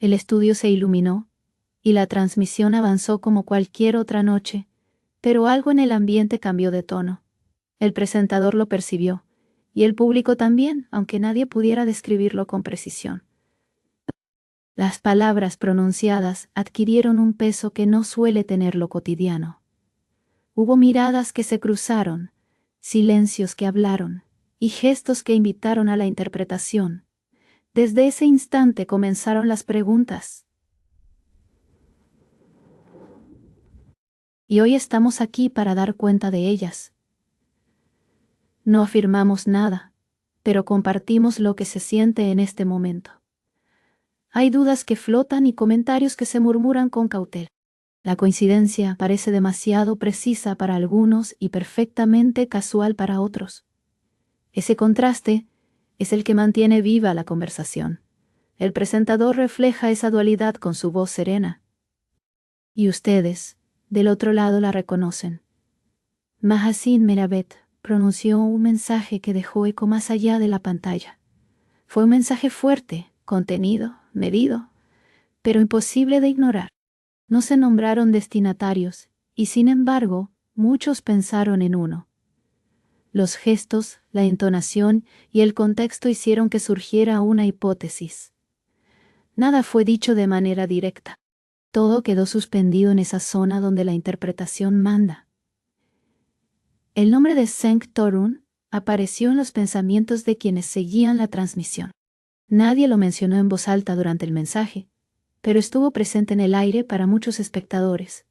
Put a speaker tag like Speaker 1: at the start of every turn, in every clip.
Speaker 1: El estudio se iluminó, y la transmisión avanzó como cualquier otra noche, pero algo en el ambiente cambió de tono. El presentador lo percibió, y el público también, aunque nadie pudiera describirlo con precisión. Las palabras pronunciadas adquirieron un peso que no suele tener lo cotidiano. Hubo miradas que se cruzaron, silencios que hablaron, y gestos que invitaron a la interpretación. Desde ese instante comenzaron las preguntas. Y hoy estamos aquí para dar cuenta de ellas. No afirmamos nada, pero compartimos lo que se siente en este momento. Hay dudas que flotan y comentarios que se murmuran con cautela. La coincidencia parece demasiado precisa para algunos y perfectamente casual para otros. Ese contraste es el que mantiene viva la conversación. El presentador refleja esa dualidad con su voz serena. Y ustedes, del otro lado, la reconocen. Mahasin Meravet pronunció un mensaje que dejó eco más allá de la pantalla. Fue un mensaje fuerte, contenido, medido, pero imposible de ignorar. No se nombraron destinatarios, y sin embargo, muchos pensaron en uno. Los gestos, la entonación y el contexto hicieron que surgiera una hipótesis. Nada fue dicho de manera directa. Todo quedó suspendido en esa zona donde la interpretación manda. El nombre de Senk Torun apareció en los pensamientos de quienes seguían la transmisión. Nadie lo mencionó en voz alta durante el mensaje, pero estuvo presente en el aire para muchos espectadores.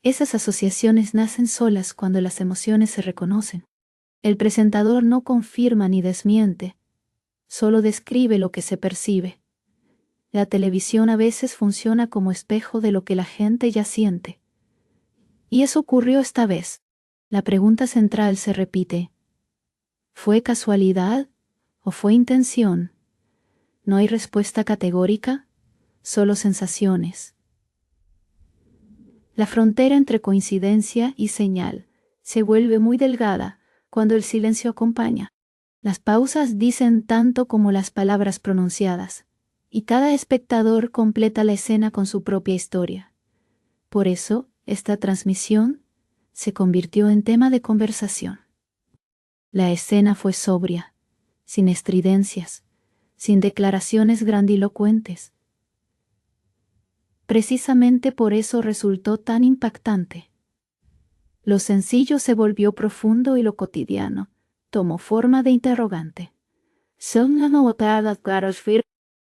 Speaker 1: Esas asociaciones nacen solas cuando las emociones se reconocen. El presentador no confirma ni desmiente, solo describe lo que se percibe. La televisión a veces funciona como espejo de lo que la gente ya siente. Y eso ocurrió esta vez. La pregunta central se repite. ¿Fue casualidad o fue intención? No hay respuesta categórica, solo sensaciones. La frontera entre coincidencia y señal se vuelve muy delgada cuando el silencio acompaña. Las pausas dicen tanto como las palabras pronunciadas, y cada espectador completa la escena con su propia historia. Por eso, esta transmisión se convirtió en tema de conversación. La escena fue sobria, sin estridencias, sin declaraciones grandilocuentes. Precisamente por eso resultó tan impactante. Lo sencillo se volvió profundo y lo cotidiano tomó forma de interrogante.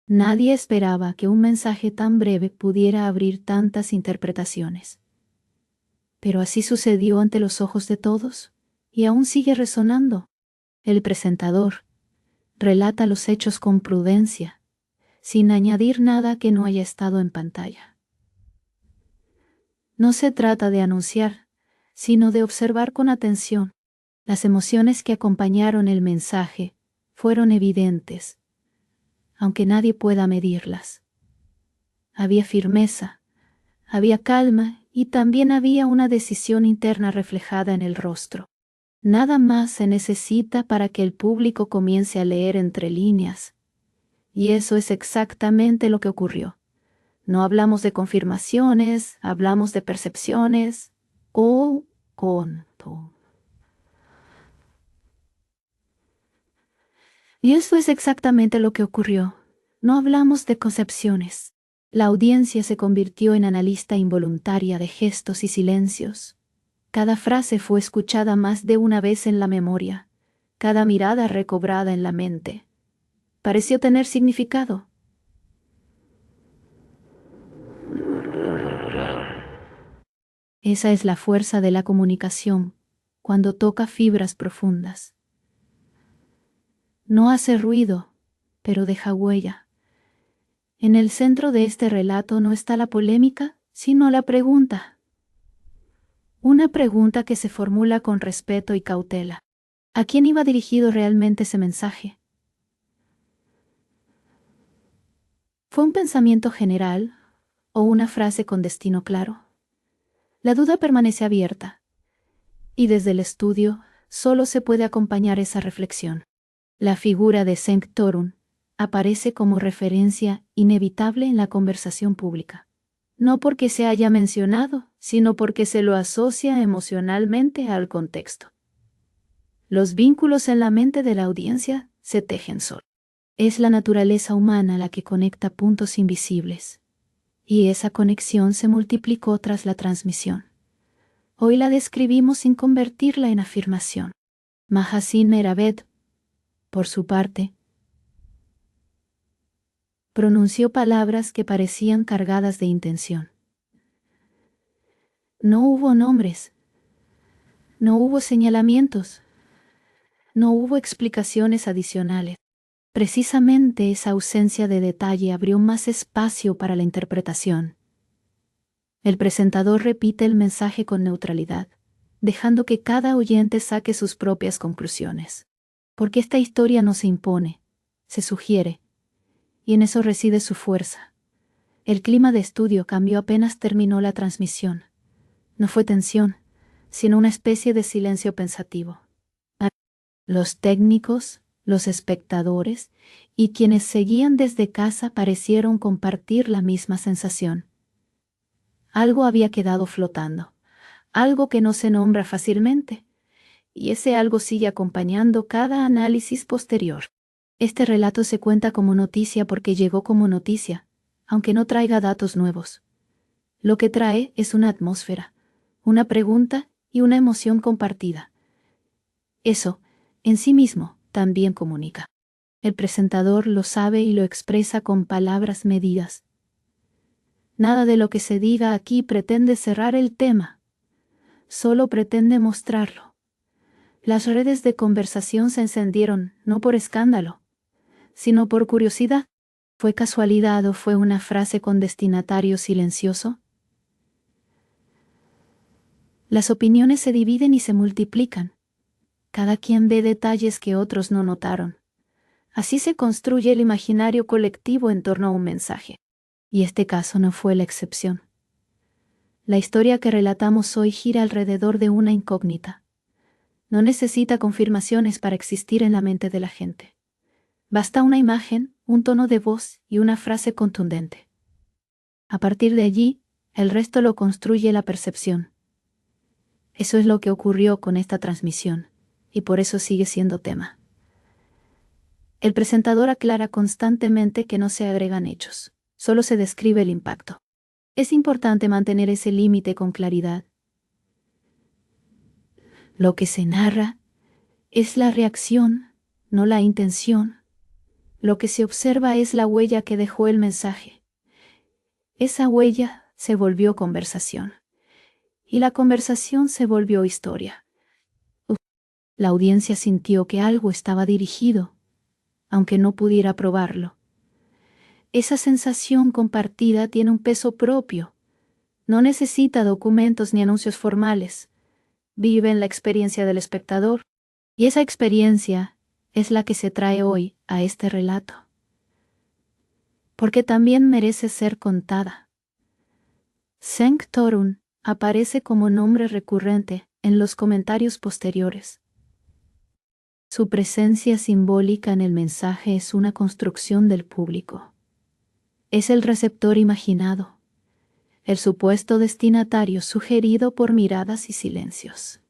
Speaker 1: Nadie esperaba que un mensaje tan breve pudiera abrir tantas interpretaciones. Pero así sucedió ante los ojos de todos, y aún sigue resonando. El presentador relata los hechos con prudencia, sin añadir nada que no haya estado en pantalla. No se trata de anunciar, sino de observar con atención. Las emociones que acompañaron el mensaje fueron evidentes, aunque nadie pueda medirlas. Había firmeza, había calma y también había una decisión interna reflejada en el rostro. Nada más se necesita para que el público comience a leer entre líneas. Y eso es exactamente lo que ocurrió. No hablamos de confirmaciones, hablamos de percepciones o conto. Y eso es exactamente lo que ocurrió. No hablamos de concepciones. La audiencia se convirtió en analista involuntaria de gestos y silencios. Cada frase fue escuchada más de una vez en la memoria, cada mirada recobrada en la mente. Pareció tener significado. Esa es la fuerza de la comunicación, cuando toca fibras profundas. No hace ruido, pero deja huella. En el centro de este relato no está la polémica, sino la pregunta. Una pregunta que se formula con respeto y cautela. ¿A quién iba dirigido realmente ese mensaje? ¿Fue un pensamiento general o una frase con destino claro? La duda permanece abierta, y desde el estudio solo se puede acompañar esa reflexión. La figura de Senk Torun aparece como referencia inevitable en la conversación pública. No porque se haya mencionado, sino porque se lo asocia emocionalmente al contexto. Los vínculos en la mente de la audiencia se tejen solos. Es la naturaleza humana la que conecta puntos invisibles. Y esa conexión se multiplicó tras la transmisión. Hoy la describimos sin convertirla en afirmación. Mahasine Meravet, por su parte, pronunció palabras que parecían cargadas de intención. No hubo nombres, no hubo señalamientos, no hubo explicaciones adicionales. Precisamente esa ausencia de detalle abrió más espacio para la interpretación. El presentador repite el mensaje con neutralidad, dejando que cada oyente saque sus propias conclusiones. Porque esta historia no se impone, se sugiere, y en eso reside su fuerza. El clima de estudio cambió apenas terminó la transmisión. No fue tensión, sino una especie de silencio pensativo. Los técnicos, los espectadores y quienes seguían desde casa parecieron compartir la misma sensación. Algo había quedado flotando, algo que no se nombra fácilmente, y ese algo sigue acompañando cada análisis posterior. Este relato se cuenta como noticia porque llegó como noticia, aunque no traiga datos nuevos. Lo que trae es una atmósfera, una pregunta y una emoción compartida. Eso, en sí mismo, también comunica. El presentador lo sabe y lo expresa con palabras medidas. Nada de lo que se diga aquí pretende cerrar el tema, solo pretende mostrarlo. Las redes de conversación se encendieron, no por escándalo, sino por curiosidad. ¿Fue casualidad o fue una frase con destinatario silencioso? Las opiniones se dividen y se multiplican. Cada quien ve detalles que otros no notaron. Así se construye el imaginario colectivo en torno a un mensaje. Y este caso no fue la excepción. La historia que relatamos hoy gira alrededor de una incógnita. No necesita confirmaciones para existir en la mente de la gente. Basta una imagen, un tono de voz y una frase contundente. A partir de allí, el resto lo construye la percepción. Eso es lo que ocurrió con esta transmisión, y por eso sigue siendo tema. El presentador aclara constantemente que no se agregan hechos, solo se describe el impacto. Es importante mantener ese límite con claridad. Lo que se narra es la reacción, no la intención. Lo que se observa es la huella que dejó el mensaje. Esa huella se volvió conversación. Y la conversación se volvió historia. La audiencia sintió que algo estaba dirigido, aunque no pudiera probarlo. Esa sensación compartida tiene un peso propio. No necesita documentos ni anuncios formales. Vive en la experiencia del espectador. Y esa experiencia es la que se trae hoy a este relato. Porque también merece ser contada. Senk Torun aparece como nombre recurrente en los comentarios posteriores. Su presencia simbólica en el mensaje es una construcción del público. Es el receptor imaginado, el supuesto destinatario sugerido por miradas y silencios.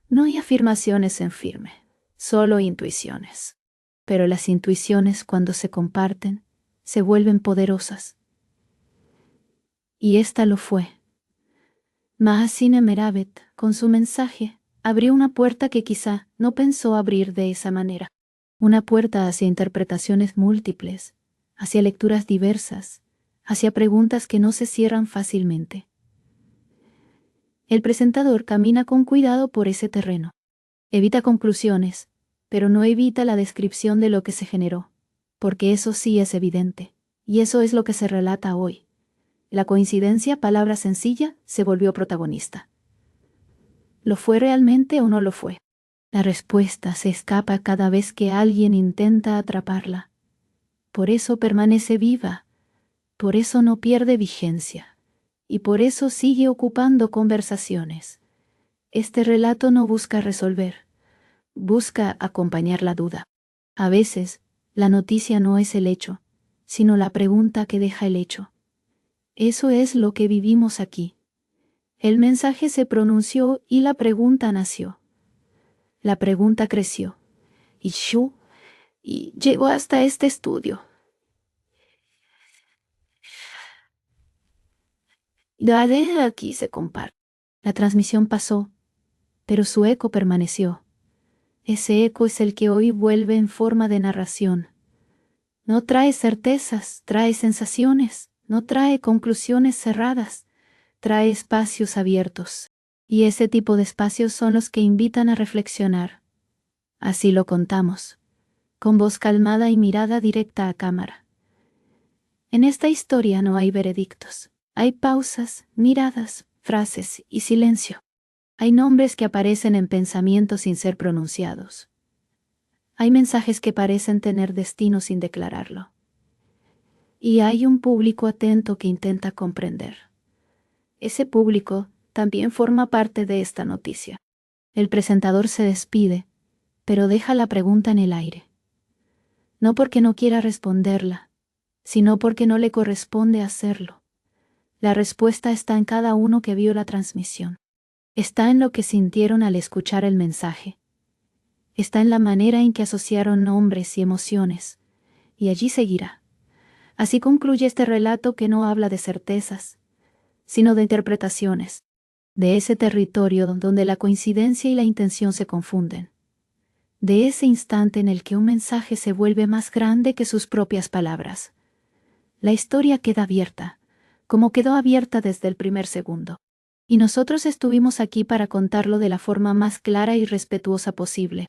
Speaker 1: No hay afirmaciones en firme, solo intuiciones. Pero las intuiciones, cuando se comparten, se vuelven poderosas. Y esta lo fue. Mahasine Meravet, con su mensaje, abrió una puerta que quizá no pensó abrir de esa manera. Una puerta hacia interpretaciones múltiples, hacia lecturas diversas, hacia preguntas que no se cierran fácilmente. El presentador camina con cuidado por ese terreno. Evita conclusiones, pero no evita la descripción de lo que se generó, porque eso sí es evidente, y eso es lo que se relata hoy. La coincidencia, palabra sencilla, se volvió protagonista. ¿Lo fue realmente o no lo fue? La respuesta se escapa cada vez que alguien intenta atraparla. Por eso permanece viva, por eso no pierde vigencia, y por eso sigue ocupando conversaciones. Este relato no busca resolver, busca acompañar la duda. A veces, La noticia no es el hecho, sino la pregunta que deja el hecho. Eso es lo que vivimos aquí. El mensaje se pronunció y la pregunta nació. La pregunta creció. Y llegó hasta este estudio. Desde aquí se comparte. La transmisión pasó, pero su eco permaneció. Ese eco es el que hoy vuelve en forma de narración. No trae certezas, trae sensaciones, no trae conclusiones cerradas, trae espacios abiertos. Y ese tipo de espacios son los que invitan a reflexionar. Así lo contamos, con voz calmada y mirada directa a cámara. En esta historia no hay veredictos, hay pausas, miradas, frases y silencio. Hay nombres que aparecen en pensamientos sin ser pronunciados. Hay mensajes que parecen tener destino sin declararlo. Y hay un público atento que intenta comprender. Ese público también forma parte de esta noticia. El presentador se despide, pero deja la pregunta en el aire. No porque no quiera responderla, sino porque no le corresponde hacerlo. La respuesta está en cada uno que vio la transmisión. Está en lo que sintieron al escuchar el mensaje. Está en la manera en que asociaron nombres y emociones. Y allí seguirá. Así concluye este relato que no habla de certezas, sino de interpretaciones, de ese territorio donde la coincidencia y la intención se confunden, de ese instante en el que un mensaje se vuelve más grande que sus propias palabras. La historia queda abierta, como quedó abierta desde el primer segundo. Y nosotros estuvimos aquí para contarlo de la forma más clara y respetuosa posible.